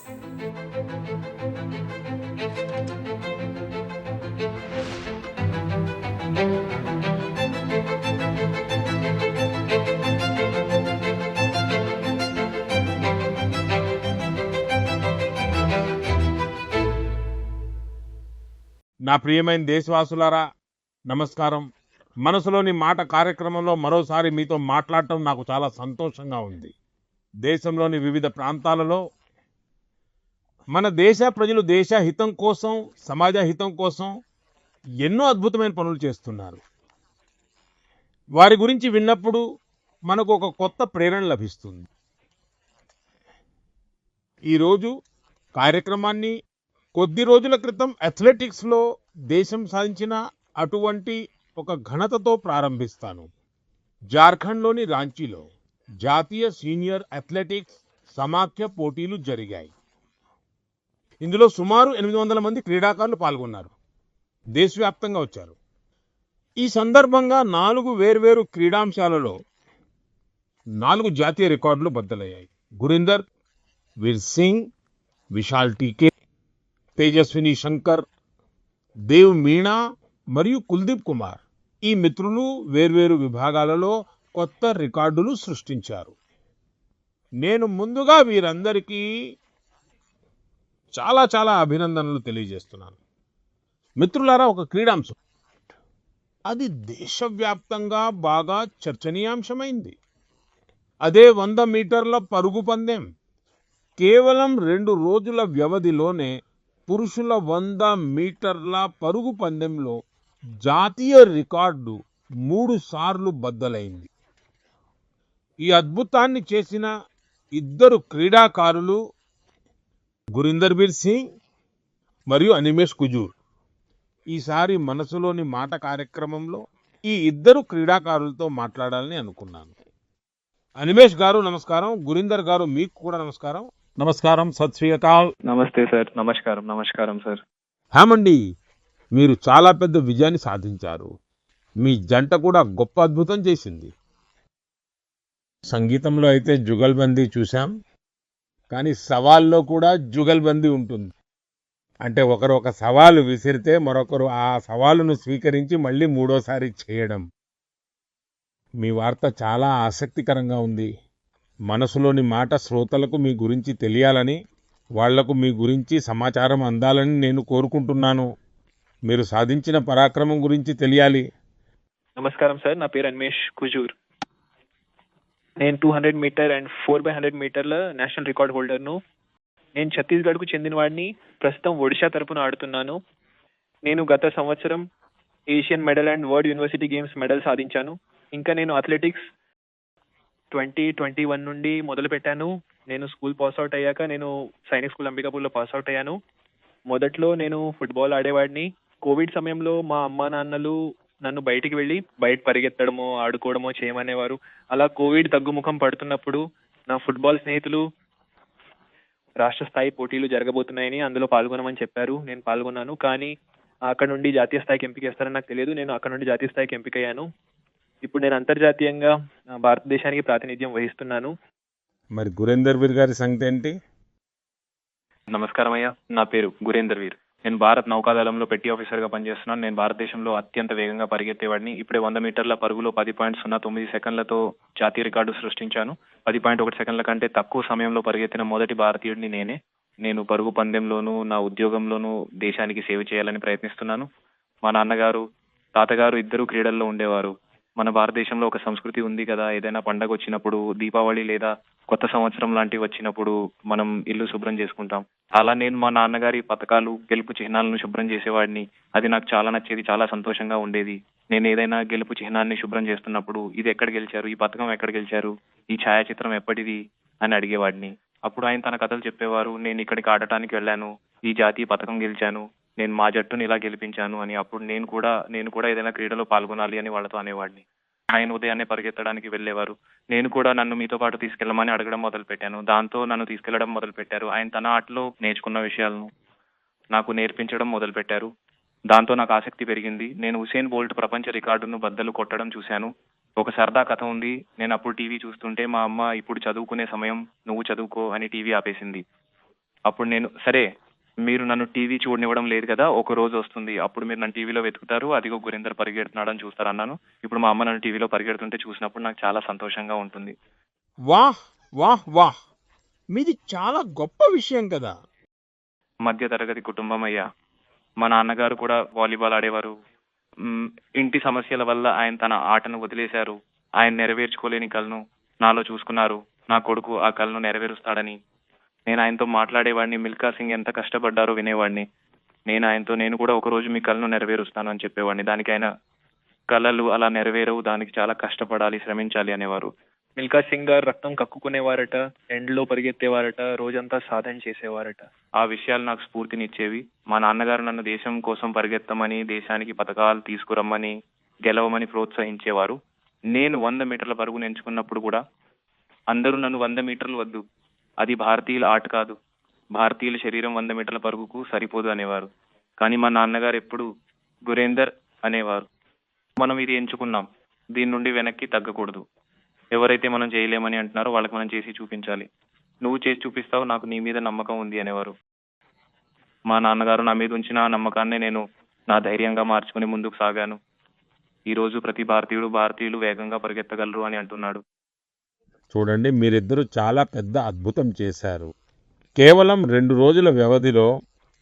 నా ప్రియమైన దేశవాసులారా, నమస్కారం. మనసులోని మాట కార్యక్రమంలో మరోసారి మీతో మాట్లాడటం నాకు చాలా సంతోషంగా ఉంది. దేశంలోని వివిధ ప్రాంతాలలో మన దేశ ప్రజలు దేశ హితం కోసం, సమాజ హితం కోసం ఎన్నో అద్భుతమైన పనులు చేస్తున్నారు. వారి గురించి విన్నప్పుడు మనకు ఒక కొత్త ప్రేరణ లభిస్తుంది. ఈరోజు కార్యక్రమాన్ని కొద్ది రోజుల క్రితం అథ్లెటిక్స్లో దేశం సాధించిన అటువంటి ఒక ఘనతతో ప్రారంభిస్తాను. జార్ఖండ్లోని రాంచీలో జాతీయ సీనియర్ అథ్లెటిక్స్ సమాఖ్య పోటీలు జరిగాయి. ఇందులో సుమారు 800 మంది క్రీడాకారులు పాల్గొన్నారు. దేశవ్యాప్తంగా వచ్చారు. ఈ సందర్భంగా 4 వేర్వేరు క్రీడాంశాలలో 4 జాతీయ రికార్డులు బద్దలయ్యాయి. గురీందర్ వీర్ సింగ్, విశాల్ టీకే, తేజస్విని శంకర్, దేవ్ మీనా మరియు కుల్దీప్ కుమార్ ఈ మిత్రులు వేర్వేరు విభాగాలలో కొత్త రికార్డులు సృష్టించారు. నేను ముందుగా వీరందరికీ చాలా అభినందనలు తెలియజేస్తున్నాను. మిత్రులారా, ఒక క్రీడాంశం అది దేశవ్యాప్తంగా బాగా చర్చనీయాంశమైంది. అదే 100 మీటర్ల పరుగు పందెం. కేవలం 2 రోజుల వ్యవధిలోనే పురుషుల 100 మీటర్ల పరుగు పందెంలో జాతీయ రికార్డు 3 సార్లు బద్దలైంది. ఈ అద్భుతాన్ని చేసిన 2 క్రీడాకారులు గురీందర్ వీర్ సింగ్ మరియు అనిమేష్ కుజూర్. ఈసారి మనసులోని మాట కార్యక్రమంలో ఈ 2 క్రీడాకారులతో మాట్లాడాలని అనుకున్నాను. అనిమేష్ గారు నమస్కారం. గురీందర్ గారు మీకు కూడా నమస్కారం. నమస్కారం, సత్ శ్రీ అకాల్. నమస్తే సార్. నమస్కారం సార్. హేమండి, మీరు చాలా పెద్ద విజయాన్ని సాధించారు. మీ జంట కూడా గొప్ప అద్భుతం చేసింది. సంగీతంలో అయితే జుగల్బందీ చూశాం, కానీ సవాల్లో కూడా జుగల్బందీ ఉంటుంది. అంటే ఒకరు ఒక సవాలు విసిరితే మరొకరు ఆ సవాలును స్వీకరించి మళ్ళీ మూడోసారి చేయడం. మీ వార్త చాలా ఆసక్తికరంగా ఉంది. మనసులోని మాట శ్రోతలకు మీ గురించి తెలియాలని, వాళ్లకు మీ గురించి సమాచారం అందాలని నేను కోరుకుంటున్నాను. మీరు సాధించిన పరాక్రమం గురించి తెలియాలి. నమస్కారం సార్. నా పేరు అనిమేష్ కుజూర్. నేను 200 మీటర్ అండ్ 4x100 మీటర్ల నేషనల్ రికార్డ్ హోల్డర్ను. నేను ఛత్తీస్గఢ్కు చెందిన వాడిని. ప్రస్తుతం ఒడిషా తరపున ఆడుతున్నాను. నేను గత సంవత్సరం Asian medal and world university games medal సాధించాను. ఇంకా నేను అథ్లెటిక్స్ 2021 నుండి మొదలు పెట్టాను. నేను స్కూల్ పాస్అవుట్ అయ్యాక నేను సైనిక్ స్కూల్ అంబికాపూర్లో పాస్అవుట్ అయ్యాను. మొదట్లో నేను ఫుట్బాల్ ఆడేవాడిని. కోవిడ్ సమయంలో మా అమ్మా నాన్నలు నన్ను బయట పరిగెత్తడమో ఆడుకోవడమో చేయమనేవారు. అలా కోవిడ్ తగ్గుముఖం పడుతున్నప్పుడు నా ఫుట్బాల్ స్నేహితులు రాష్ట్ర స్థాయి పోటీలు జరగబోతున్నాయని అందులో పాల్గొనమని చెప్పారు. నేను పాల్గొన్నాను. కానీ అక్కడ నుండి జాతీయ స్థాయికి ఎంపిక చేస్తారని నాకు తెలియదు. నేను అక్కడ నుండి జాతీయ స్థాయికి ఎంపికయ్యాను. ఇప్పుడు నేను అంతర్జాతీయంగా భారతదేశానికి ప్రాతినిధ్యం వహిస్తున్నాను. మరి గురీందర్ వీర్ గారి సంగతి ఏంటి? నమస్కారం అయ్యా. నా పేరు గురీందర్ వీర్. నేను భారత్ నౌకాదళంలో పెట్టి ఆఫీసర్గా పనిచేస్తున్నాను. నేను భారతదేశంలో అత్యంత వేగంగా పరిగెత్తేవాడిని. ఇప్పుడే 100 మీటర్ల పరుగులో 10.09 సెకండ్లతో జాతీయ రికార్డు సృష్టించాను. 10.1 సెకండ్ల కంటే తక్కువ సమయంలో పరిగెత్తిన మొదటి భారతీయుడిని నేనే. నేను పరుగు పందెంలోనూ నా ఉద్యోగంలోనూ దేశానికి సేవ చేయాలని ప్రయత్నిస్తున్నాను. మా నాన్నగారు, తాతగారు ఇద్దరు క్రీడల్లో ఉండేవారు. మన భారతదేశంలో ఒక సంస్కృతి ఉంది కదా, ఏదైనా పండగ వచ్చినప్పుడు, దీపావళి లేదా కొత్త సంవత్సరం లాంటివి వచ్చినప్పుడు మనం ఇల్లు శుభ్రం చేసుకుంటాం. అలా నేను మా నాన్నగారి పథకాలు, గెలుపు చిహ్నాలను శుభ్రం చేసేవాడిని. అది నాకు చాలా నచ్చేది, చాలా సంతోషంగా ఉండేది. నేను ఏదైనా గెలుపు చిహ్నాన్ని శుభ్రం చేస్తున్నప్పుడు ఇది ఎక్కడ గెలిచారు, ఈ పథకం ఎక్కడ గెలిచారు, ఈ ఛాయాచిత్రం ఎప్పటిది అని అడిగేవాడిని. అప్పుడు ఆయన తన కథలు చెప్పేవారు. నేను ఇక్కడికి ఆడటానికి వెళ్ళాను, ఈ జాతీయ పథకం గెలిచాను, నేను మా జట్టుని ఇలా గెలిపించాను అని. అప్పుడు నేను కూడా ఏదైనా క్రీడలో పాల్గొనాలి అని వాళ్ళతో అనేవాడిని. ఆయన ఉదయాన్నే పరిగెత్తడానికి వెళ్ళేవారు. నేను కూడా నన్ను మీతో పాటు తీసుకెళ్లమని అడగడం మొదలు పెట్టాను. దాంతో నన్ను తీసుకెళ్లడం మొదలు పెట్టారు. ఆయన తన ఆటలో నేర్చుకున్న విషయాలను నాకు నేర్పించడం మొదలు పెట్టారు. దాంతో నాకు ఆసక్తి పెరిగింది. నేను హుసేన్ బోల్ట్ ప్రపంచ రికార్డును బద్దలు కొట్టడం చూశాను. ఒక సరదా కథ ఉంది. నేను అప్పుడు టీవీ చూస్తుంటే మా అమ్మ, ఇప్పుడు చదువుకునే సమయం, నువ్వు చదువుకో అని టీవీ ఆపేసింది. అప్పుడు నేను సరే మీరు నన్ను టీవీ చూడనివ్వడం లేదు కదా, ఒక రోజు వస్తుంది అప్పుడు మీరు నన్ను టీవీలో వెతుకుతారు, అదిగో గురీందర్ పరిగెడుతున్నాడని చూస్తారు అన్నాను. ఇప్పుడు మా అమ్మ నన్ను టీవీలో పరిగెడుతుంటే చూసినప్పుడు నాకు చాలా సంతోషంగా ఉంటుంది. వాహ్ వాహ్ వాహ్, మీది చాలా గొప్ప విషయం కదా. మధ్య తరగతి కుటుంబం అయ్యా. మా నాన్నగారు కూడా వాలీబాల్ ఆడేవారు. ఇంటి సమస్యల వల్ల ఆయన తన ఆటను వదిలేశారు. ఆయన నెరవేర్చుకోలేని కలను నాలో చూసుకున్నారు. నా కొడుకు ఆ కలను నెరవేరుస్తాడని. నేను ఆయనతో మాట్లాడేవాడిని. మిల్కా సింగ్ ఎంత కష్టపడ్డారో వినేవాడిని. నేను కూడా ఒకరోజు మీ కలను నెరవేరుస్తాను అని చెప్పేవాడిని. దానికి ఆయన కలలు అలా నెరవేరవు, దానికి చాలా కష్టపడాలి, శ్రమించాలి అనేవారు. మిల్కా సింగ్ గారు రక్తం కక్కుకునేవారట, ఎండ్లో పరిగెత్తేవారట, రోజంతా సాధన చేసేవారట. ఆ విషయాలు నాకు స్ఫూర్తినిచ్చేవి. మా నాన్నగారు నన్ను దేశం కోసం పరిగెత్తమని, దేశానికి పథకాలు తీసుకురమ్మని, గెలవమని ప్రోత్సహించేవారు. నేను 100 మీటర్ల పరుగును ఎంచుకున్నప్పుడు కూడా అందరూ నన్ను 100 మీటర్లు వద్దు, అది భారతీయుల ఆట కాదు, భారతీయుల శరీరం 100 మీటర్ల పరుగుకు సరిపోదు అనేవారు. కానీ మా నాన్నగారు ఎప్పుడు గురేందర్ అనేవారు. మనం ఇది ఎంచుకున్నాం, దీని నుండి వెనక్కి తగ్గకూడదు. ఎవరైతే మనం చేయలేమని అంటున్నారో వాళ్ళకి మనం చేసి చూపించాలి. నువ్వు చేసి చూపిస్తావు, నాకు నీ మీద నమ్మకం ఉంది అనేవారు. మా నాన్నగారు నా మీద ఉంచిన ఆ నమ్మకాన్ని నేను నా ధైర్యంగా మార్చుకుని ముందుకు సాగాను. ఈ రోజు ప్రతి భారతీయులు వేగంగా పరిగెత్తగలరు అని అంటున్నాడు. చూడండి, మీరిద్దరూ చాలా పెద్ద అద్భుతం చేశారు. కేవలం 2 రోజుల వ్యవధిలో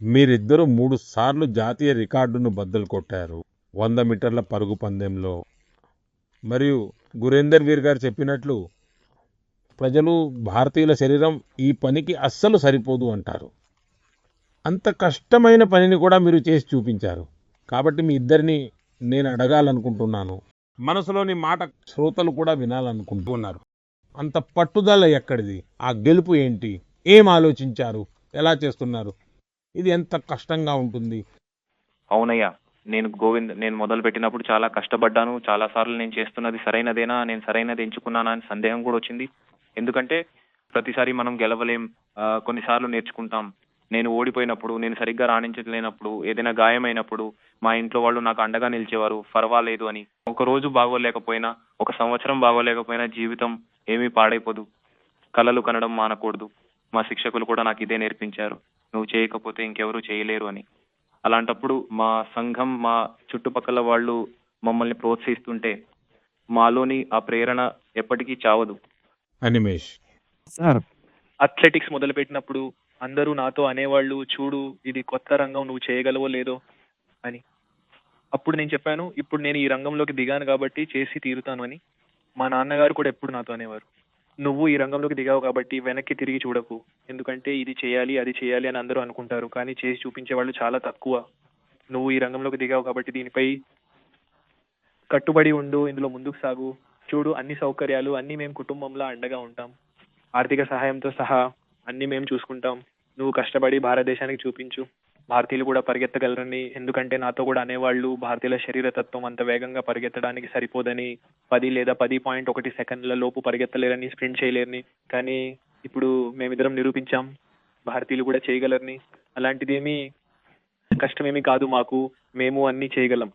మీరిద్దరూ 3 సార్లు జాతీయ రికార్డును బద్దలు కొట్టారు 100 మీటర్ల పరుగు పందెంలో. మరియు గురేందర్ వీర్ గారు చెప్పినట్లు ప్రజలు భారతీయుల శరీరం ఈ పనికి అస్సలు సరిపోదు అంటారు. అంత కష్టమైన పనిని కూడా మీరు చేసి చూపించారు. కాబట్టి మీ ఇద్దరిని నేను అడగాలనుకుంటున్నాను, మనసులోని మాట శ్రోతలు కూడా వినాలనుకుంటున్నారు. అంత పట్టుదల ఎక్కడిది? ఆ గెలుపు ఏంటి? ఏం ఆలోచించారు? ఎలా చేస్తున్నారు? ఇది ఎంత కష్టంగా ఉంటుంది? అవునయ్యా, నేను మొదలు పెట్టినప్పుడు చాలా కష్టపడ్డాను. చాలా సార్లు నేను చేస్తున్నది సరైనదేనా, నేను సరైనది ఎంచుకున్నానా అని సందేహం కూడా వచ్చింది. ఎందుకంటే ప్రతిసారి మనం గెలవలేం, కొన్నిసార్లు నేర్చుకుంటాం. నేను ఓడిపోయినప్పుడు, నేను సరిగ్గా రాణించలేనప్పుడు, ఏదైనా గాయమైనప్పుడు మా ఇంట్లో వాళ్ళు నాకు అండగా నిలిచేవారు, పర్వాలేదు అని. ఒక రోజు బాగోలేకపోయినా, ఒక సంవత్సరం బాగోలేకపోయినా జీవితం ఏమీ పాడైపోదు. కలలు కనడం మానకూడదు. మా శిక్షకులు కూడా నాకు ఇదే నేర్పించారు, నువ్వు చేయకపోతే ఇంకెవరూ చేయలేరు అని. అలాంటప్పుడు మా సంఘం, మా చుట్టుపక్కల వాళ్ళు మమ్మల్ని ప్రోత్సహిస్తుంటే మాలోని ఆ ప్రేరణ ఎప్పటికీ చావదు. అనిమేష్ సార్ అథ్లెటిక్స్ మొదలు పెట్టినప్పుడు అందరూ నాతో అనేవాళ్ళు, చూడు ఇది కొత్త రంగం, నువ్వు చేయగలవో లేదో అని. అప్పుడు నేను చెప్పాను, ఇప్పుడు నేను ఈ రంగంలోకి దిగాను కాబట్టి చేసి తీరుతాను అని. మా నాన్నగారు కూడా ఎప్పుడు నాతో అనేవారు, నువ్వు ఈ రంగంలోకి దిగావు కాబట్టి వెనక్కి తిరిగి చూడకు, ఎందుకంటే ఇది చేయాలి అది చేయాలి అని అందరూ అనుకుంటారు, కానీ చేసి చూపించే వాళ్ళు చాలా తక్కువ. నువ్వు ఈ రంగంలోకి దిగావు కాబట్టి దీనిపై కట్టుబడి ఉండు, ఇందులో ముందుకు సాగు. చూడు, అన్ని సౌకర్యాలు అన్ని మేము కుటుంబంలో అండగా ఉంటాం, ఆర్థిక సహాయంతో సహా అన్ని మేము చూసుకుంటాం. నువ్వు కష్టపడి భారతదేశానికి చూపించు, భారతీయులు కూడా పరిగెత్తగలరని. ఎందుకంటే నాతో కూడా అనేవాళ్ళు, భారతీయుల శరీర తత్వం అంత వేగంగా పరిగెత్తడానికి సరిపోదని, 10 లేదా 10.1 సెకండ్ల లోపు పరిగెత్తలేరని, స్ప్రింట్ చేయలేరని. కానీ ఇప్పుడు మేమిద్దరం నిరూపించాం, భారతీయులు కూడా చేయగలరని. అలాంటిదేమీ కష్టమేమీ కాదు మాకు, మేము అన్ని చేయగలం.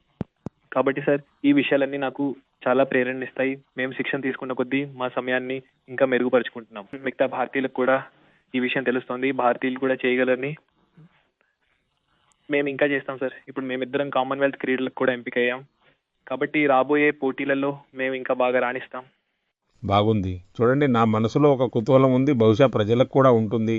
కాబట్టి సార్, ఈ విషయాలన్నీ నాకు చాలా ప్రేరణనిస్తాయి. మేము శిక్షణ తీసుకున్న కొద్దీ మా సమయాన్ని ఇంకా మెరుగుపరుచుకుంటున్నాం. మిగతా భారతీయులకు కూడా ఈ విషయం తెలుస్తోంది, భారతీయులు కూడా చేయగలరని. మేము ఇంకా చేస్తాం సార్. ఇప్పుడు మేమిద్దరం కామన్వెల్త్ క్రీడలకు కూడా ఎంపికయ్యాం, కాబట్టి రాబోయే పోటీలలో మేము ఇంకా బాగా రాణిస్తాం. బాగుంది. చూడండి, నా మనసులో ఒక కుతూహలం ఉంది, బహుశా ప్రజలకు కూడా ఉంటుంది.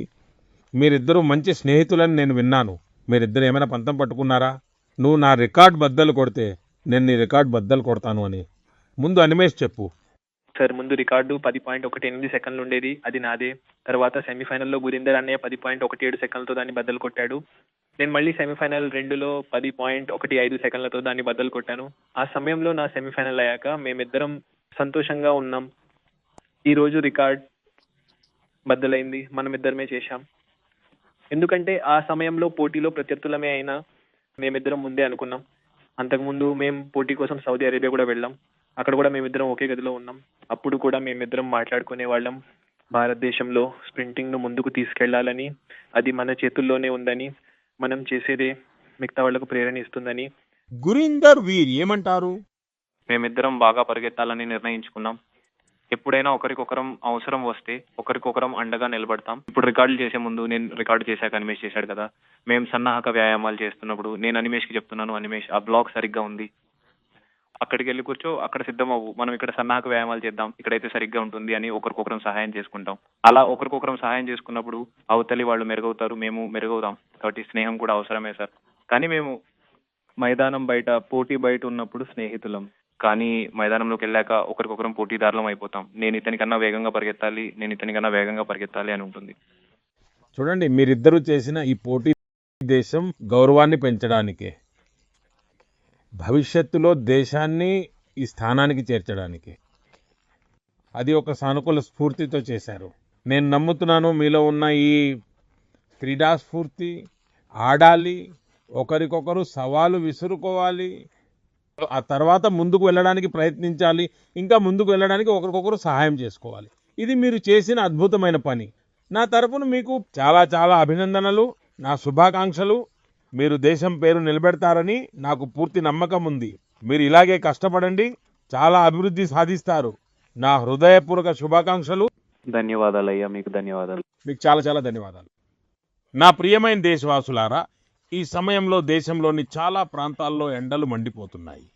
మీరిద్దరూ మంచి స్నేహితులని నేను విన్నాను. మీరిద్దరు ఏమైనా పంతం పట్టుకున్నారా? నువ్వు నా రికార్డ్ బద్దలు కొడితే నేను నీ రికార్డ్ బద్దలు కొడతాను అని. ముందు అనిమేష్ చెప్పు. సార్, ముందు రికార్డు 10.18 సెకండ్లు ఉండేది, అది నాదే. తర్వాత సెమీఫైనల్లో గురీందర్ అన్నయ్య 10.17 సెకండ్లతో దాన్ని బద్దలు కొట్టాడు. నేను మళ్ళీ సెమీఫైనల్ 2లో 10.15 సెకండ్లతో దాన్ని బద్దలు కొట్టాను. ఆ సమయంలో నా సెమీఫైనల్ అయ్యాక మేమిద్దరం సంతోషంగా ఉన్నాం. ఈ రోజు రికార్డ్ బద్దలైంది, మనం ఇద్దరమే చేశాం. ఎందుకంటే ఆ సమయంలో పోటీలో ప్రత్యర్థులమే అయినా మేమిద్దరం ముందే అనుకున్నాం. అంతకుముందు మేము పోటీ కోసం సౌదీ అరేబియా కూడా వెళ్ళాం, అక్కడ కూడా మేమిద్దరం ఒకే గదిలో ఉన్నాం. అప్పుడు కూడా మేమిద్దరం మాట్లాడుకునే వాళ్ళం, భారతదేశంలో స్ప్రింటింగ్ ను ముందుకు తీసుకెళ్లాలని, అది మన చేతుల్లోనే ఉందని, మనం చేసేదే మిగతా వాళ్లకు ప్రేరణ ఇస్తుందని. గురీందర్ వీర్ ఏమంటారు? మేమిద్దరం బాగా పరిగెత్తాలని నిర్ణయించుకున్నాం. ఎప్పుడైనా ఒకరికొకరం అవసరం వస్తే ఒకరికొకరం అండగా నిలబడతాం. ఇప్పుడు రికార్డులు చేసే ముందు నేను రికార్డు చేశాక అనిమేష్ చేశాడు కదా, మేము సన్నాహక వ్యాయామాలు చేస్తున్నప్పుడు నేను అనిమేష్కి చెప్తున్నాను, అనిమేష్ ఆ బ్లాక్ సరిగ్గా ఉంది, అక్కడికి వెళ్ళి కూర్చో, అక్కడ సిద్ధం అవ్వు, మనం ఇక్కడ సన్నాహక వ్యాయామాలు చేద్దాం, ఇక్కడైతే సరిగ్గా ఉంటుంది అని ఒకరికొకరం సహాయం చేసుకుంటాం. అలా ఒకరికొకరం సహాయం చేసుకున్నప్పుడు అవతలి వాళ్ళు మెరుగవుతారు, మేము మెరుగవుతాం. కాబట్టి స్నేహం కూడా అవసరమే సార్. కానీ మేము మైదానం బయట పోటీ బయట ఉన్నప్పుడు స్నేహితులం, కానీ మైదానంలోకి వెళ్ళాక ఒకరికొకరం పోటీదారులం అయిపోతాం. నేను ఇతనికన్నా వేగంగా పరిగెత్తాలి, నేను ఇతనికన్నా వేగంగా పరిగెత్తాలి అని ఉంటుంది. చూడండి, మీరిద్దరూ చేసిన ఈ పోటీ దేశం గౌరవాన్ని పెంచడానికే, భవిష్యత్తులో దేశాన్ని ఈ స్థానానికి చేర్చడానికి. అది ఒక సానుకూల స్ఫూర్తితో చేశారు. నేను నమ్ముతున్నాను మీలో ఉన్న ఈ క్రీడా స్ఫూర్తి, ఆడాలి, ఒకరికొకరు సవాలు విసురుకోవాలి, ఆ తర్వాత ముందుకు వెళ్ళడానికి ప్రయత్నించాలి, ఇంకా ముందుకు వెళ్ళడానికి ఒకరికొకరు సహాయం చేసుకోవాలి. ఇది మీరు చేసిన అద్భుతమైన పని. నా తరపున మీకు చాలా చాలా అభినందనలు, నా శుభాకాంక్షలు. మీరు దేశం పేరు నిలబెడతారని నాకు పూర్తి నమ్మకం ఉంది. మీరు ఇలాగే కష్టపడండి, చాలా అభివృద్ధి సాధిస్తారు. నా హృదయపూర్వక శుభాకాంక్షలు. ధన్యవాదాలు అయ్యా, మీకు ధన్యవాదాలు. మీకు చాలా చాలా ధన్యవాదాలు. నా ప్రియమైన దేశవాసులారా, ఈ సమయంలో దేశంలోని చాలా ప్రాంతాల్లో ఎండలు మండిపోతున్నాయి.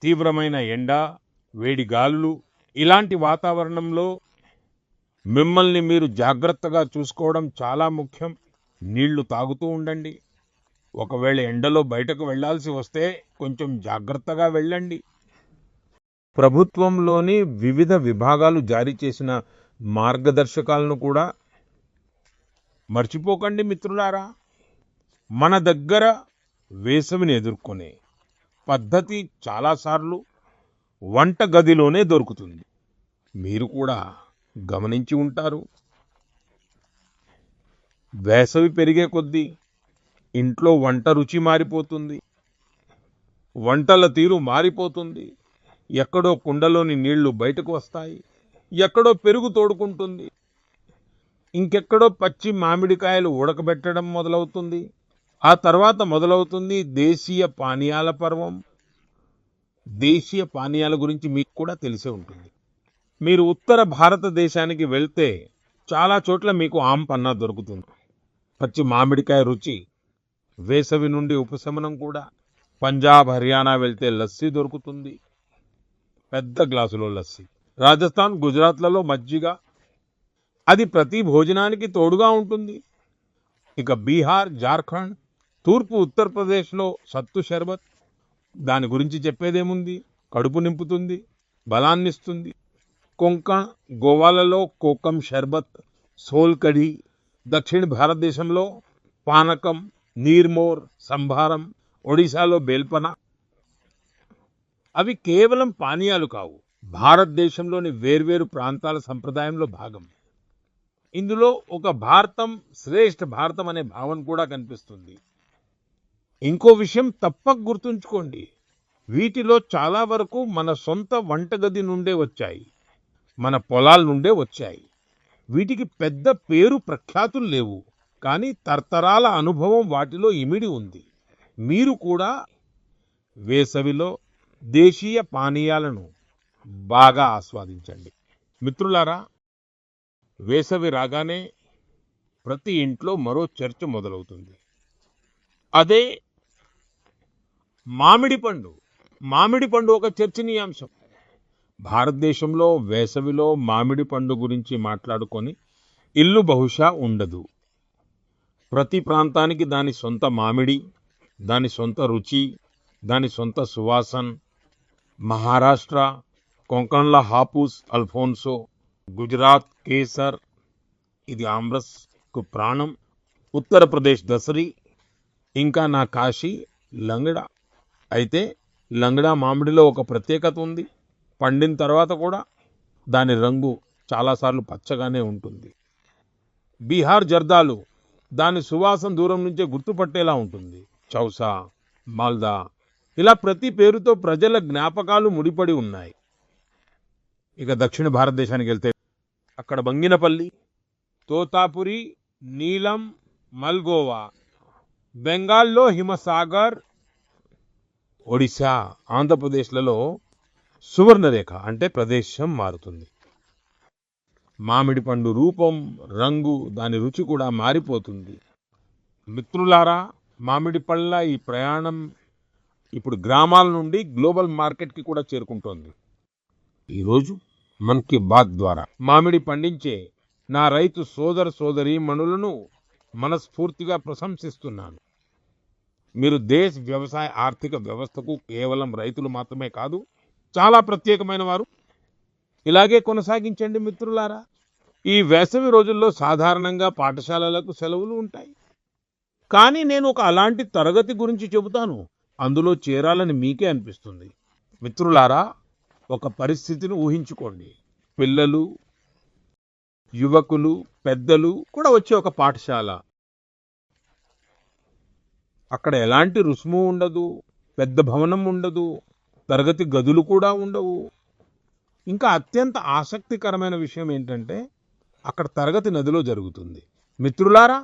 తీవ్రమైన ఎండ, వేడి గాలులు, ఇలాంటి వాతావరణంలో మిమ్మల్ని మీరు జాగ్రత్తగా చూసుకోవడం చాలా ముఖ్యం. నీళ్లు తాగుతూ ఉండండి. ఒకవేళ ఎండలో బయటకు వెళ్లాల్సి వస్తే కొంచెం జాగ్రత్తగా వెళ్ళండి. ప్రభుత్వంలోని వివిధ విభాగాలు జారీ చేసిన మార్గదర్శకాలను కూడా మర్చిపోకండి మిత్రులారా. మన దగ్గర వేసవిని ఎదుర్కొనే పద్ధతి చాలాసార్లు వంట గదిలోనే దొరుకుతుంది. మీరు కూడా గమనించి ఉంటారు. వేసవి పెరిగే కొద్దీ ఇంట్లో వంట రుచి మారిపోతుంది, వంటల తీరు మారిపోతుంది. ఎక్కడో కుండలోని నీళ్లు బయటకు వస్తాయి, ఎక్కడో పెరుగు తోడుకుంటుంది, ఇంకెక్కడో పచ్చి మామిడికాయలు ఉడకబెట్టడం మొదలవుతుంది. ఆ తర్వాత మొదలవుతుంది దేశీయ పానీయాల పర్వం. దేశీయ పానీయాల గురించి మీకు కూడా తెలిసే ఉంటుంది. మీరు ఉత్తర భారతదేశానికి వెళ్తే చాలా చోట్ల మీకు ఆమ్ పన్నా దొరుకుతుంది. పచ్చి మామిడికాయ రుచి, వేసవి నుండి ఉపశమనం కూడా. పంజాబ్, హర్యానా వెళ్తే లస్సీ దొరుకుతుంది, పెద్ద గ్లాసులో లస్సీ. రాజస్థాన్, గుజరాత్లలో మజ్జిగ, అది ప్రతి భోజనానికి తోడుగా ఉంటుంది. ఇక బీహార్, జార్ఖండ్, తూర్పు ఉత్తరప్రదేశ్లో సత్తు షర్బత్, దాని గురించి చెప్పేదేముంది, కడుపు నింపుతుంది, బలాన్నిస్తుంది. కొంకణ్, గోవాలలో కోకం షర్బత్, సోల్ కఢీ. దక్షిణ భారతదేశంలో పానకం, నీర్మోర్, సంభారం. ఒడిశాలో బేల్పన. అవి కేవలం పానీయాలు కావు, భారతదేశంలోని వేర్వేరు ప్రాంతాల సంప్రదాయంలో భాగం. ఇందులో ఒక భారతం, శ్రేష్ఠ భారతం అనే భావన కూడా కనిపిస్తుంది. ఇంకో విషయం తప్పక గుర్తుంచుకోండి, వీటిలో చాలా వరకు మన సొంత వంటగది నుండే వచ్చాయి, మన పొలాల నుండే వచ్చాయి. వీటికి పెద్ద పేరు ప్రఖ్యాతులు లేవు, కానీ తరతరాల అనుభవం వాటిలో ఇమిడి ఉంది. మీరు కూడా వేసవిలో దేశీయ పానీయాలను బాగా ఆస్వాదించండి. మిత్రులారా, వేసవి రాగానే ప్రతి ఇంట్లో మరో చర్చ మొదలవుతుంది. అదే మామిడి పండు. మామిడి పండు ఒక చర్చనీయాంశం. భారతదేశంలో వేసవిలో మామిడి పండు గురించి మాట్లాడుకొని ఇల్లు బహుశా ఉండదు. ప్రతి ప్రాంతానికి దాని సొంత మామిడి, దాని సొంత రుచి, దాని సొంత సువాసన. మహారాష్ట్ర, కొంకణ్ల హాపూస్ అల్ఫోన్సో, గుజరాత్ కేసర్, ఇది ఆమ్రస్కు ప్రాణం. ఉత్తరప్రదేశ్ దసరి, ఇంకా నా కాశీ లంగడా. అయితే లంగడా మామిడిలో ఒక ప్రత్యేకత ఉంది. పండిన తర్వాత కూడా దాని రంగు చాలాసార్లు పచ్చగానే ఉంటుంది. బీహార్ జర్దాలు, దాని సువాసన దూరం నుంచే గుర్తుపట్టేలా ఉంటుంది. చౌసా, మాల్దా, ఇలా ప్రతి పేరుతో ప్రజల జ్ఞాపకాలు ముడిపడి ఉన్నాయి. ఇక దక్షిణ భారతదేశానికి వెళ్తే అక్కడ బంగినపల్లి, తోతాపురి, నీలం, మల్గోవా. బెంగాల్లో హిమసాగర్, ఒడిశా, ఆంధ్రప్రదేశ్లలో సువర్ణరేఖ అంటే ప్రదేశం మారుతుంది. మామిడి పండు రూపం, రంగు, దాని రుచి కూడా మారిపోతుంది. మిత్రులారా, మామిడి పళ్ళ ఈ ప్రయాణం ఇప్పుడు గ్రామాల నుండి గ్లోబల్ మార్కెట్కి కూడా చేరుకుంటోంది. ఈరోజు మన్ కీ బాత్ ద్వారా మామిడి పండించే నా రైతు సోదర సోదరీమణులను మనస్ఫూర్తిగా ప్రశంసిస్తున్నాను. మీరు దేశ వ్యవసాయ ఆర్థిక వ్యవస్థకు కేవలం రైతులు మాత్రమే కాదు, చాలా ప్రత్యేకమైన వారు. ఇలాగే కొనసాగించండి మిత్రులారా. ఈ వేసవి రోజుల్లో సాధారణంగా పాఠశాలలకు సెలవులు ఉంటాయి. కానీ నేను ఒక అలాంటి తరగతి గురించి చెబుతాను. అందులో చేరాలని మీకే అనిపిస్తుంది. మిత్రులారా, ఒక పరిస్థితిని ఊహించుకోండి. పిల్లలు, యువకులు, పెద్దలు కూడా వచ్చే ఒక పాఠశాల. అక్కడ ఎలాంటి రుసుము ఉండదు, పెద్ద భవనం ఉండదు, తరగతి గదులు కూడా ఉండవు. ఇంకా అత్యంత ఆసక్తికరమైన విషయం ఏంటంటే అక్కడ తరగతి నదిలో జరుగుతుంది. మిత్రులారా,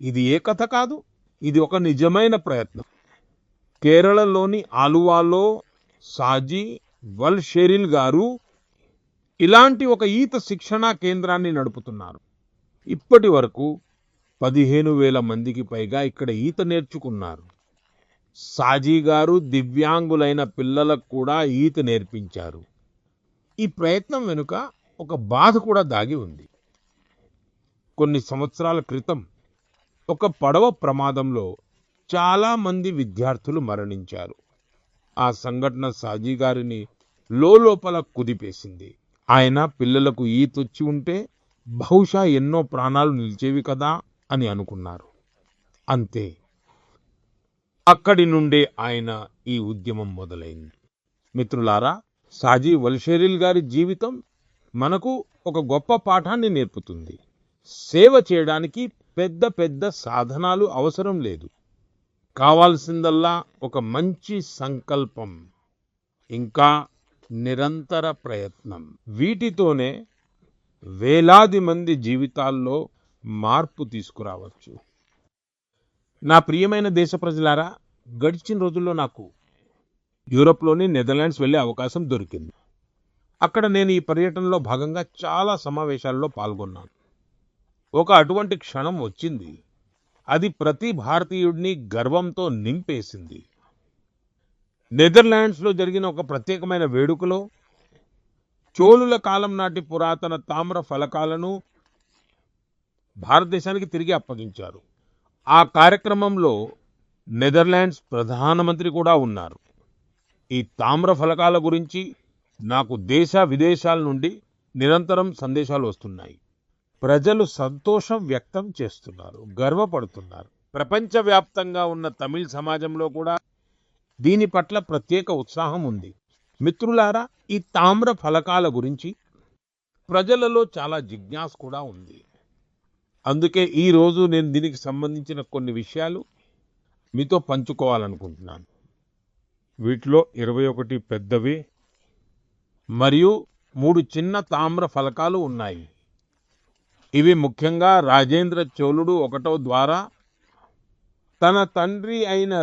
ఇది ఏ కథ కాదు, ఇది ఒక నిజమైన ప్రయత్నం. కేరళలోని ఆలువాలో సాజీ వల్షేరిల్ గారు ఇలాంటి ఒక ఈత శిక్షణా కేంద్రాన్ని నడుపుతున్నారు. ఇప్పటి వరకు 15,000 మందికి పైగా ఇక్కడ ఈత నేర్చుకున్నారు. సాజీ గారు దివ్యాంగులైన పిల్లలకు కూడా ఈత నేర్పించారు. ఈ ప్రయత్నం వెనుక ఒక బాధ కూడా దాగి ఉంది. కొన్ని సంవత్సరాల క్రితం ఒక పడవ ప్రమాదంలో చాలా మంది విద్యార్థులు మరణించారు. ఆ సంఘటన సాజీ గారిని లోపల కుదిపేసింది. ఆయన పిల్లలకు ఈతొచ్చి ఉంటే బహుశా ఎన్నో ప్రాణాలు నిలిచేవి కదా అని అనుకున్నారు. అంతే, అక్కడి నుండే ఆయన ఈ ఉద్యమం మొదలైంది. మిత్రులారా, సాజీ వల్షేరిల్ గారి జీవితం మనకు ఒక గొప్ప పాఠాన్ని నేర్పుతుంది. సేవ చేయడానికి పెద్ద పెద్ద సాధనాలు అవసరం లేదు. కావాల్సిందల్లా ఒక మంచి సంకల్పం, ఇంకా నిరంతర ప్రయత్నం. వీటితోనే వేలాది మంది జీవితాల్లో మార్పు తీసుకురావచ్చు. నా ప్రియమైన దేశ ప్రజలారా, గడిచిన రోజుల్లో నాకు యూరోప్లోని నెదర్లాండ్స్ వెళ్ళే అవకాశం దొరికింది. అక్కడ నేను ఈ పర్యటనలో భాగంగా చాలా సమావేశాల్లో పాల్గొన్నాను. ఒక అటువంటి క్షణం వచ్చింది, అది ప్రతి భారతీయుడిని గర్వంతో నింపేసింది. నెదర్లాండ్స్లో జరిగిన ఒక ప్రత్యేకమైన వేడుకలో చోళుల కాలం నాటి పురాతన తామ్ర ఫలకాలను భారతదేశానికి తిరిగి అప్పగించారు. ఆ కార్యక్రమంలో నెదర్లాండ్స్ ప్రధానమంత్రి కూడా ఉన్నారు. ఈ తామ్ర ఫలకాల గురించి నాకు దేశ విదేశాల నుండి నిరంతరం సందేశాలు వస్తున్నాయి. ప్రజలు సంతోషం వ్యక్తం చేస్తున్నారు, గర్వపడుతున్నారు. ప్రపంచవ్యాప్తంగా ఉన్న తమిళ సమాజంలో కూడా దీని పట్ల ప్రత్యేక ఉత్సాహం ఉంది. మిత్రులారా, ఈ తామ్ర ఫలకాల గురించి ప్రజలలో చాలా జిజ్ఞాస కూడా ఉంది. అందుకే ఈ రోజు నేను దీనికి సంబంధించిన కొన్ని విషయాలు మీతో పంచుకోవాలనుకుంటున్నాను. వీటిలో 21 పెద్దవి మరియు 3 చిన్న తామ్ర ఫలకాలు ఉన్నాయి. ఇవి ముఖ్యంగా రాజేంద్ర చోళుడు 1వ ద్వారా తన తండ్రి అయిన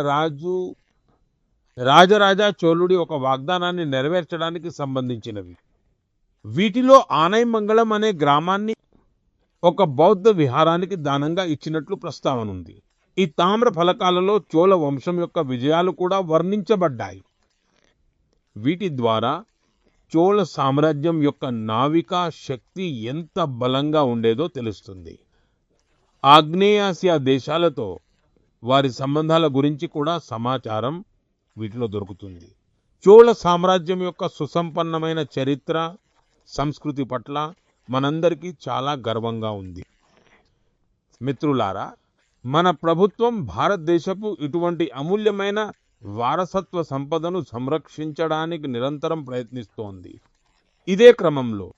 రాజరాజ చోళుడి ఒక వాగ్దానాన్ని నెరవేర్చడానికి సంబంధించినవి. వీటిలో ఆనైమంగళం అనే గ్రామాన్ని ఒక బౌద్ధ విహారానికి దానంగా ఇచ్చినట్లు ప్రస్తావన ఉంది. ఈ తామ్ర ఫలకాలలో చోళ వంశం యొక్క విజయాలు కూడా వర్ణించబడ్డాయి. వీటి ద్వారా చోళ సామ్రాజ్యం యొక్క నావికా శక్తి ఎంత బలంగా ఉండేదో తెలుస్తుంది. ఆగ్నేయాసియా దేశాలతో వారి సంబంధాల గురించి కూడా సమాచారం వీటిలో దొరుకుతుంది. చోళ సామ్రాజ్యం యొక్క సుసంపన్నమైన చరిత్ర, సంస్కృతి పట్ల మనందరికీ చాలా గర్వంగా ఉంది. మిత్రులారా, మన ప్రభుత్వం భారతదేశపు ఇటువంటి అమూల్యమైన వారసత్వ సంపదను సంరక్షించడానికి నిరంతరం ప్రయత్నిస్తోంది. ఇదే క్రమంలో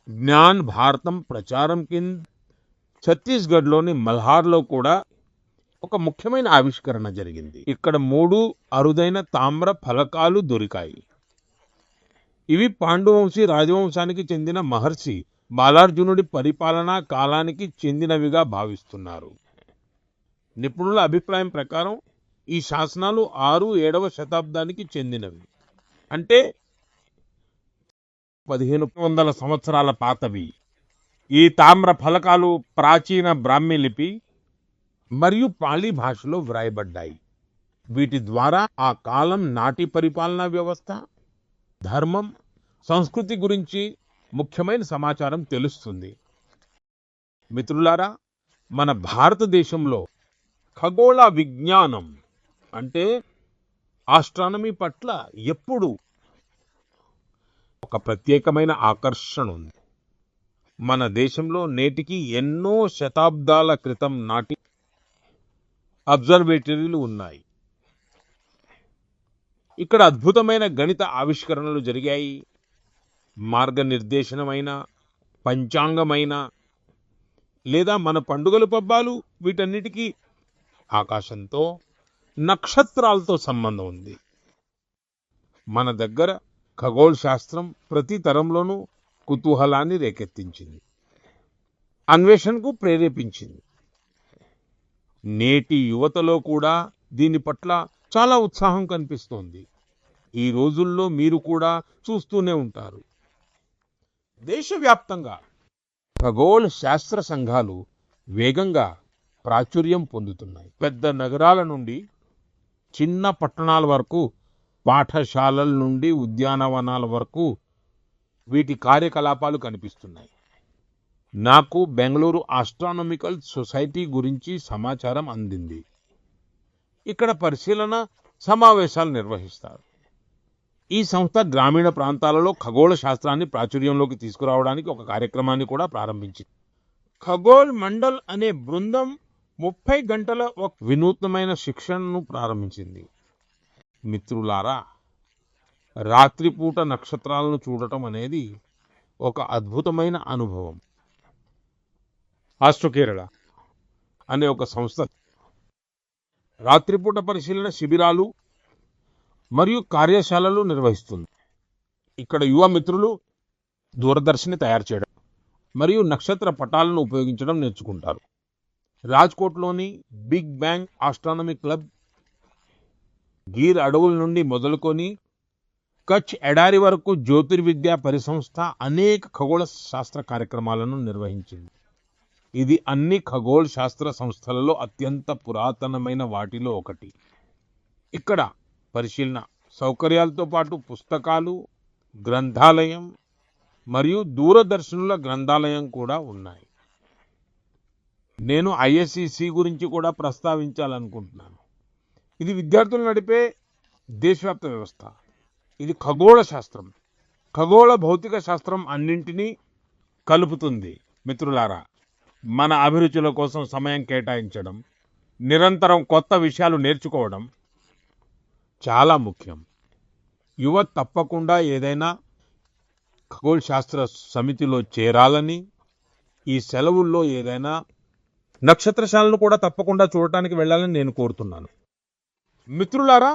జ్ఞాన్ భారతం ప్రచారం కింద ఛత్తీస్గఢ్లోని మల్హార్లో కూడా ఒక ముఖ్యమైన ఆవిష్కరణ జరిగింది. ఇక్కడ 3 అరుదైన తామ్ర ఫలకాలు దొరికాయి. ఇవి పాండువంశీ రాజవంశానికి చెందిన మహర్షి బాలార్జునుడి పరిపాలనా కాలానికి చెందినవిగా భావిస్తున్నారు. నిపుణుల అభిప్రాయం ప్రకారం ఈ శాసనాలు 6-7వ శతాబ్దానికి చెందినవి. అంటే 1500 సంవత్సరాల పాతవి. ఈ తామ్ర ఫలకాలు ప్రాచీన బ్రాహ్మీ లిపి మరియు పాళీ భాషలో వ్రాయబడ్డాయి. వీటి ద్వారా ఆ కాలం నాటి పరిపాలనా వ్యవస్థ, ధర్మం, సంస్కృతి గురించి ముఖ్యమైన సమాచారం తెలుస్తుంది. మిత్రులారా, మన భారతదేశంలో ఖగోళ విజ్ఞానం అంటే ఆస్ట్రానమీ పట్ల ఎప్పుడు ఒక ప్రత్యేకమైన ఆకర్షణ ఉంది. మన దేశంలో నేటికి ఎన్నో శతాబ్దాల క్రితం నాటి అబ్జర్వేటరీలు ఉన్నాయి. ఇక్కడ అద్భుతమైన గణిత ఆవిష్కరణలు జరిగాయి. మార్గనిర్దేశనమైన, పంచాంగమైన లేదా మన పండుగలు పబ్బాలు, వీటన్నిటికీ ఆకాశంతో, నక్షత్రాలతో సంబంధం ఉంది. మన దగ్గర ఖగోళ శాస్త్రం ప్రతి తరంలోనూ కుతూహలాన్ని రేకెత్తించింది, అన్వేషణకు ప్రేరేపించింది. నేటి యువతలో కూడా దీని పట్ల చాలా ఉత్సాహం కనిపిస్తోంది. ఈ రోజుల్లో మీరు కూడా చూస్తూనే ఉంటారు. దేశవ్యాప్తంగా ఖగోళ శాస్త్ర సంఘాలు వేగంగా ప్రాచుర్యం పొందుతున్నాయి. పెద్ద నగరాల నుండి చిన్న పట్టణాల వరకు, పాఠశాలల నుండి ఉద్యానవనాల వరకు వీటి కార్యకలాపాలు కనిపిస్తున్నాయి. నాకు బెంగళూరు ఆస్ట్రానమికల్ సొసైటీ గురించి సమాచారం అందింది. ఇక్కడ పరిశీలన సమావేశాలు నిర్వహిస్తారు. ఈ సంస్థ గ్రామీణ ప్రాంతాలలో ఖగోళ శాస్త్రాన్ని ప్రాచుర్యంలోకి తీసుకురావడానికి ఒక కార్యక్రమాన్ని కూడా ప్రారంభించింది. ఖగోళ్ మండల్ అనే బృందం 30 గంటల ఒక వినూత్నమైన శిక్షణను ప్రారంభించింది. మిత్రులారా, రాత్రిపూట నక్షత్రాలను చూడటం అనేది ఒక అద్భుతమైన అనుభవం. ఆస్ట్రోకేరళ అనే ఒక సంస్థ రాత్రిపూట పరిశీలన శిబిరాలు మరియు కార్యశాలలు నిర్వహిస్తుంది. ఇక్కడ యువ మిత్రులు దూరదర్శిని తయారు చేయడం మరియు నక్షత్ర పటాలను ఉపయోగించడం నేర్చుకుంటారు. రాజ్కోట్లోని big bang astronomy club kheer అడవుల నుండి మొదలుకొని కచ్ ఎడారి వరకు జ్యోతిర్విద్యా పరిసంస్థ అనేక ఖగోళ శాస్త్ర కార్యక్రమాలను నిర్వహించింది. ఇది అన్ని ఖగోళ శాస్త్ర సంస్థలలో అత్యంత పురాతనమైన వాటిలో ఒకటి. ఇక్కడ పరిశీలన సౌకర్యాలతో పాటు పుస్తకాలు, గ్రంథాలయం మరియు దూరదర్శనుల గ్రంథాలయం కూడా ఉన్నాయి. నేను ISEC గురించి కూడా ప్రస్తావించాలనుకుంటున్నాను. ఇది విద్యార్థులు నడిపే దేశవ్యాప్త వ్యవస్థ. ఇది ఖగోళ శాస్త్రం, ఖగోళ భౌతిక శాస్త్రం అన్నింటినీ కలుపుతుంది. మిత్రులారా, మన అభిరుచుల కోసం సమయం కేటాయించడం, నిరంతరం కొత్త విషయాలు నేర్చుకోవడం చాలా ముఖ్యం. యువ తప్పకుండా ఏదైనా ఖగోళ శాస్త్ర సమితిలో చేరాలని, ఈ సెలవుల్లో ఏదైనా నక్షత్రశాలను కూడా తప్పకుండా చూడటానికి వెళ్ళాలని నేను కోరుతున్నాను. మిత్రులారా,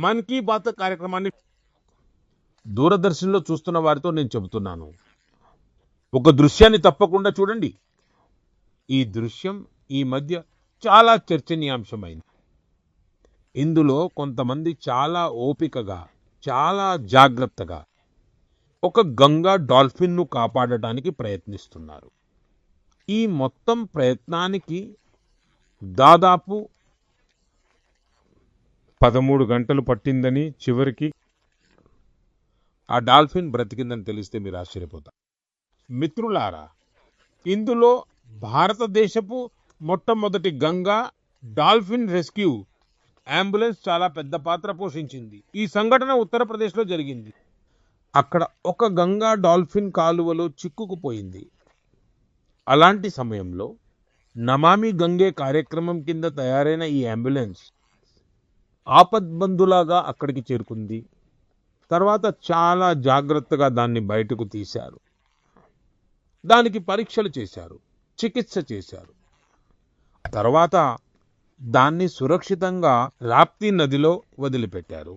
మన్ కీ బాత్ కార్యక్రమాన్ని దూరదర్శన్లో చూస్తున్న వారితో నేను చెబుతున్నాను, ఒక దృశ్యాన్ని తప్పకుండా చూడండి. ఈ దృశ్యం ఈ మధ్య చాలా చర్చనీయాంశమైంది. ఇందులో కొంతమంది చాలా ఓపికగా, చాలా జాగ్రత్తగా ఒక గంగా డాల్ఫిన్ను కాపాడటానికి ప్రయత్నిస్తున్నారు. ఈ మొత్తం ప్రయత్నానికి దాదాపు 13 గంటలు పట్టిందని, చివరికి ఆ డాల్ఫిన్ బ్రతికిందని తెలిస్తే మీరు ఆశ్చర్యపోతారు. మిత్రులారా, ఇందులో భారతదేశపు మొట్టమొదటి గంగా డాల్ఫిన్ రెస్క్యూ అంబులెన్స్ చాలా పెద్ద పాత్ర పోషించింది. ఈ సంఘటన ఉత్తరప్రదేశ్లో జరిగింది. అక్కడ ఒక గంగా డాల్ఫిన్ కాలువలో చిక్కుకుపోయింది. అలాంటి సమయంలో నమామి గంగే కార్యక్రమం కింద తయారైన ఈ అంబులెన్స్ ఆపద్బంధులాగా అక్కడికి చేరుకుంది. తర్వాత చాలా జాగ్రత్తగా దాన్ని బయటకు తీశారు. దానికి పరీక్షలు చేశారు, చికిత్స చేశారు. తర్వాత దాన్ని సురక్షితంగా రాప్తి నదిలో వదిలిపెట్టారు.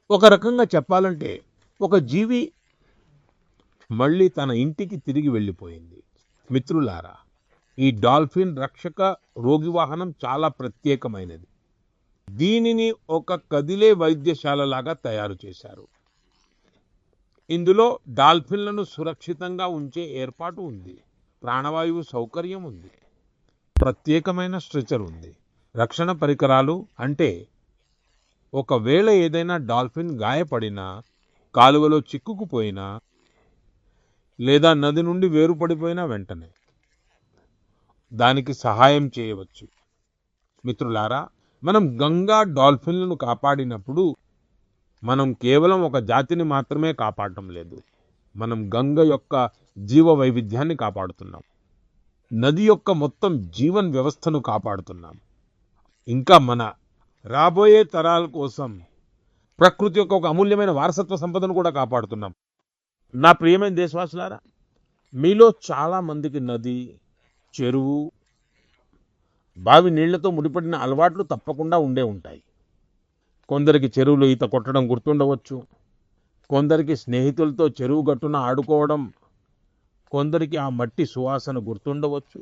ఒక రకంగా చెప్పాలంటే ఒక జీవి మళ్ళీ తన ఇంటికి తిరిగి వెళ్ళిపోయింది. మిత్రులారా, ఈ డాల్ఫిన్ రక్షక రోగి వాహనం చాలా ప్రత్యేకమైనది. దీనిని ఒక కదిలే వైద్యశాలలాగా తయారు చేశారు. ఇందులో డాల్ఫిన్లను సురక్షితంగా ఉంచే ఏర్పాటు ఉంది. ప్రాణవాయువు సౌకర్యం ఉంది. ప్రత్యేకమైన స్ట్రెచర్ ఉంది. రక్షణ పరికరాలు అంటే ఒకవేళ ఏదైనా డాల్ఫిన్ గాయపడినా, కాలువలో చిక్కుకుపోయినా లేదా నది నుండి వేరుపడిపోయినా వెంటనే దానికి సహాయం చేయవచ్చు. మిత్రులారా, మనం గంగా డాల్ఫిన్లను కాపాడినప్పుడు మనం కేవలం ఒక జాతిని మాత్రమే కాపాడటం లేదు. మనం గంగ యొక్క జీవ వైవిధ్యాన్ని కాపాడుతున్నాం. నది యొక్క మొత్తం జీవన వ్యవస్థను కాపాడుతున్నాం. ఇంకా మన రాబోయే తరాల కోసం ప్రకృతి యొక్క ఒక అమూల్యమైన వారసత్వ సంపదను కూడా కాపాడుతున్నాం. నా ప్రియమైన దేశవాసులారా, మీలో చాలా మందికి నది, చెరువు, బావి నీళ్లతో ముడిపడిన అలవాట్లు తప్పకుండా ఉండే ఉంటాయి. కొందరికి చెరువులో ఈత కొట్టడం గుర్తుండవచ్చు. కొందరికి స్నేహితులతో చెరువు గట్టున ఆడుకోవడం, కొందరికి ఆ మట్టి సువాసన గుర్తుండవచ్చు.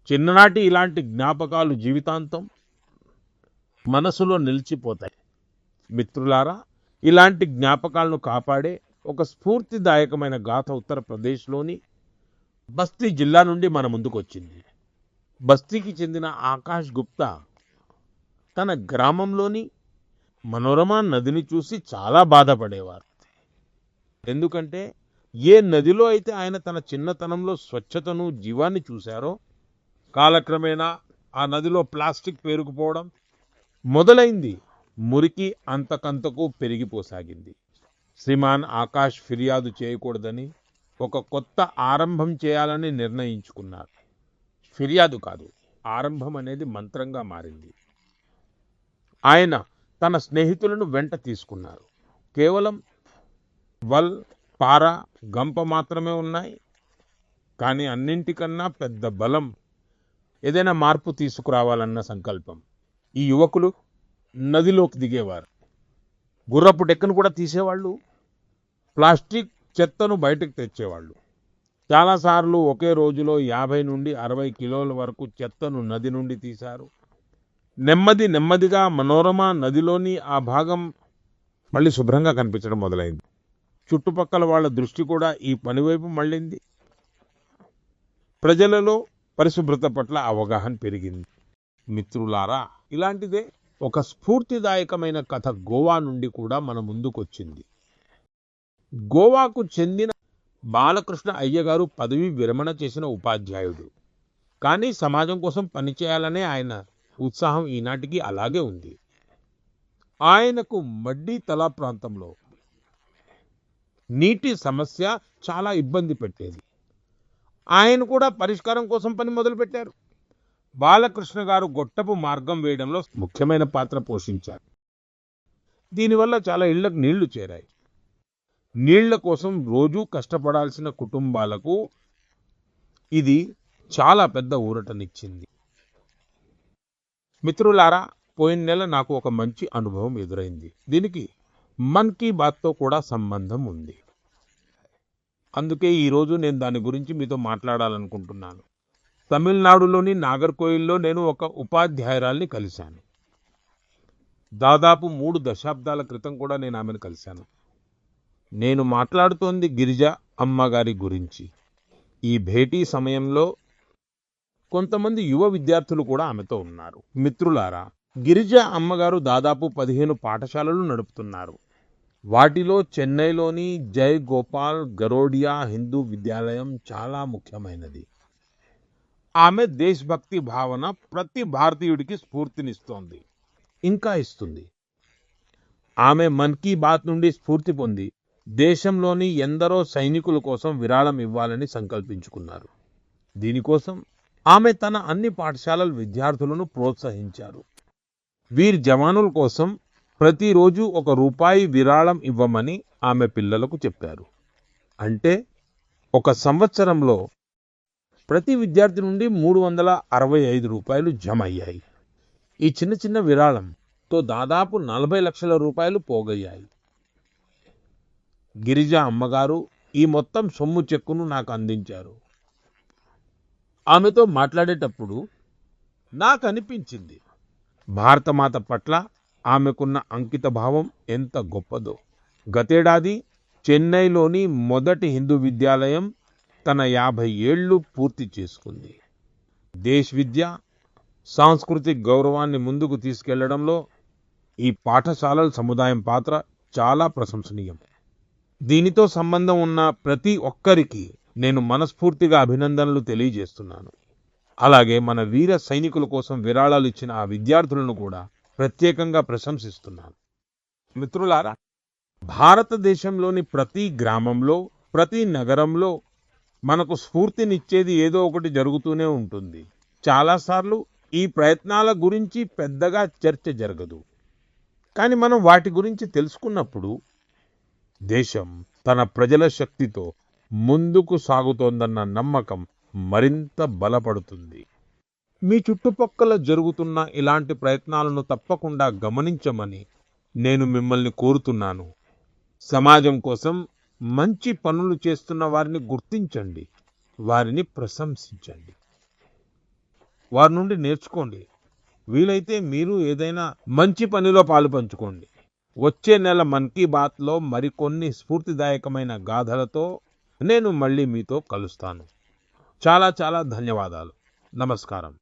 చిన్ననాటి ఇలాంటి జ్ఞాపకాలు జీవితాంతం మనసులో నిలిచిపోతాయి. మిత్రులారా, ఇలాంటి జ్ఞాపకాలను కాపాడే ఒక స్ఫూర్తిదాయకమైన గాథ ఉత్తరప్రదేశ్లోని బస్తీ జిల్లా నుండి మన ముందుకు వచ్చింది. బస్తీకి చెందిన ఆకాష్ గుప్తా తన గ్రామంలోని మనోరమ నదిని చూసి చాలా బాధపడేవారు. ఎందుకంటే ఏ నదిలో అయితే ఆయన తన చిన్నతనంలో స్వచ్ఛతను, జీవాన్ని చూశారో, కాలక్రమేణా ఆ నదిలో ప్లాస్టిక్ పేరుకుపోవడం మొదలైంది. మురికి అంతకంతకు పెరిగిపోసాగింది. శ్రీమాన్ ఆకాష్ ఫిర్యాదు చేయకూడదని, ఒక కొత్త ఆరంభం చేయాలని నిర్ణయించుకున్నారు. ఫిర్యాదు కాదు, ఆరంభం అనేది మంత్రంగా మారింది. ఆయన తన స్నేహితులను వెంట తీసుకున్నారు. కేవలం వల్, పార, గంప మాత్రమే ఉన్నాయి. కానీ అన్నింటికన్నా పెద్ద బలం ఏదైనా మార్పు తీసుకురావాలన్న సంకల్పం. ఈ యువకులు నదిలోకి దిగేవారు. గుర్రపు డెక్కను కూడా తీసేవాళ్ళు. ప్లాస్టిక్ చెత్తను బయటకు తెచ్చేవాళ్ళు. చాలాసార్లు ఒకే రోజులో 50 నుండి 60 కిలోల వరకు చెత్తను నది నుండి తీశారు. నెమ్మదిగా మనోరమ నదిలోని ఆ భాగం మళ్ళీ శుభ్రంగా కనిపించడం మొదలైంది. చుట్టుపక్కల వాళ్ళ దృష్టి కూడా ఈ పని వైపు మళ్ళింది. ప్రజలలో పరిశుభ్రత పట్ల అవగాహన పెరిగింది. మిత్రులారా, ఇలాంటిదే ఒక స్ఫూర్తిదాయకమైన కథ గోవా నుండి కూడా మన ముందుకొచ్చింది. గోవాకు చెందిన బాలకృష్ణ అయ్యగారు పదవి విరమణ చేసిన ఉపాధ్యాయుడు. కానీ సమాజం కోసం పనిచేయాలనే ఆయన ఉత్సాహం ఈనాటికి అలాగే ఉంది. ఆయనకు మడ్డి తలా ప్రాంతంలో నీటి సమస్య చాలా ఇబ్బంది పెట్టేది. ఆయన కూడా పరిష్కారం కోసం పని మొదలుపెట్టారు. బాలకృష్ణ గారు గొట్టపు మార్గం వేయడంలో ముఖ్యమైన పాత్ర పోషించారు. దీనివల్ల చాలా ఇళ్లకు నీళ్లు చేరాయి. నీళ్ల కోసం రోజూ కష్టపడాల్సిన కుటుంబాలకు ఇది చాలా పెద్ద ఊరటనిచ్చింది. మిత్రులారా, పోయిన నెల నాకు ఒక మంచి అనుభవం ఎదురైంది. దీనికి మన్ కీ బాత్తో కూడా సంబంధం ఉంది. అందుకే ఈరోజు నేను దాని గురించి మీతో మాట్లాడాలనుకుంటున్నాను. తమిళనాడులోని నాగర్కోయిల్లో నేను ఒక ఉపాధ్యాయురాల్ని కలిశాను. దాదాపు 3 దశాబ్దాల క్రితం కూడా నేను ఆమెను కలిశాను. నేను మాట్లాడుతోంది గిరిజ అమ్మగారి గురించి. ఈ భేటీ సమయంలో కొంతమంది యువ విద్యార్థులు కూడా ఆమెతో ఉన్నారు. మిత్రులారా, గిరిజ అమ్మగారు దాదాపు 15 పాఠశాలలు నడుపుతున్నారు. వాటిలో చెన్నైలోని జై గోపాల్ గరోడియా హిందూ విద్యాలయం చాలా ముఖ్యమైనది. ఆమె దేశభక్తి భావన ప్రతి భారతీయుడికి స్ఫూర్తినిస్తోంది, ఇంకా ఇస్తుంది. ఆమె మన్ కీ బాత్ నుండి స్ఫూర్తి పొంది దేశంలోని ఎందరో సైనికుల కోసం విరాళం ఇవ్వాలని సంకల్పించుకున్నారు. దీనికోసం ఆమె తన అన్ని పాఠశాలల విద్యార్థులను ప్రోత్సహించారు. వీరి జవానుల కోసం ప్రతిరోజు ₹1 విరాళం ఇవ్వమని ఆమె పిల్లలకు చెప్పారు. అంటే ఒక సంవత్సరంలో ప్రతి విద్యార్థి నుండి ₹365 జమ అయ్యాయి. ఈ చిన్న చిన్న విరాళంతో దాదాపు 40 లక్షల రూపాయలు పోగయ్యాయి. గిరిజ అమ్మగారు ఈ మొత్తం సొమ్ము చెక్కును నాకు అందించారు. ఆమెతో మాట్లాడేటప్పుడు నాకు అనిపించింది, భారతమాత పట్ల ఆమెకున్న అంకిత భావం ఎంత గొప్పదో. గతేడాది చెన్నైలోని మొదటి హిందూ విద్యాలయం తన 50 ఏళ్లు పూర్తి చేసుకుంది. దేశ్ విద్య, సాంస్కృతిక గౌరవాన్ని ముందుకు తీసుకెళ్లడంలో ఈ పాఠశాలల సముదాయం పాత్ర చాలా ప్రశంసనీయం. దీనితో సంబంధం ఉన్న ప్రతి ఒక్కరికి నేను మనస్ఫూర్తిగా అభినందనలు తెలియజేస్తున్నాను. అలాగే మన వీర సైనికుల కోసం విరాళాలు ఇచ్చిన ఆ విద్యార్థులను కూడా ప్రత్యేకంగా ప్రశంసిస్తున్నాను. మిత్రులారా, భారతదేశంలోని ప్రతి గ్రామంలో, ప్రతి నగరంలో మనకు స్ఫూర్తినిచ్చేది ఏదో ఒకటి జరుగుతూనే ఉంటుంది. చాలాసార్లు ఈ ప్రయత్నాల గురించి పెద్దగా చర్చ జరగదు. కానీ మనం వాటి గురించి తెలుసుకున్నప్పుడు దేశం తన ప్రజల శక్తితో ముందుకు సాగుతోందన్న నమ్మకం మరింత బలపడుతుంది. మీ చుట్టుపక్కల జరుగుతున్న ఇలాంటి ప్రయత్నాలను తప్పకుండా గమనించమని నేను మిమ్మల్ని కోరుతున్నాను. సమాజం కోసం మంచి పనులు చేస్తున్న వారిని గుర్తించండి, వారిని ప్రశంసించండి, వారి నుండి నేర్చుకోండి. వీలైతే మీరు ఏదైనా మంచి పనిలో పాలు పంచుకోండి. వచ్చే నెల మన్ కీ బాత్లో మరికొన్ని స్ఫూర్తిదాయకమైన గాథలతో నేను మళ్ళీ మీతో కలుస్తాను. చాలా చాలా ధన్యవాదాలు. నమస్కారం.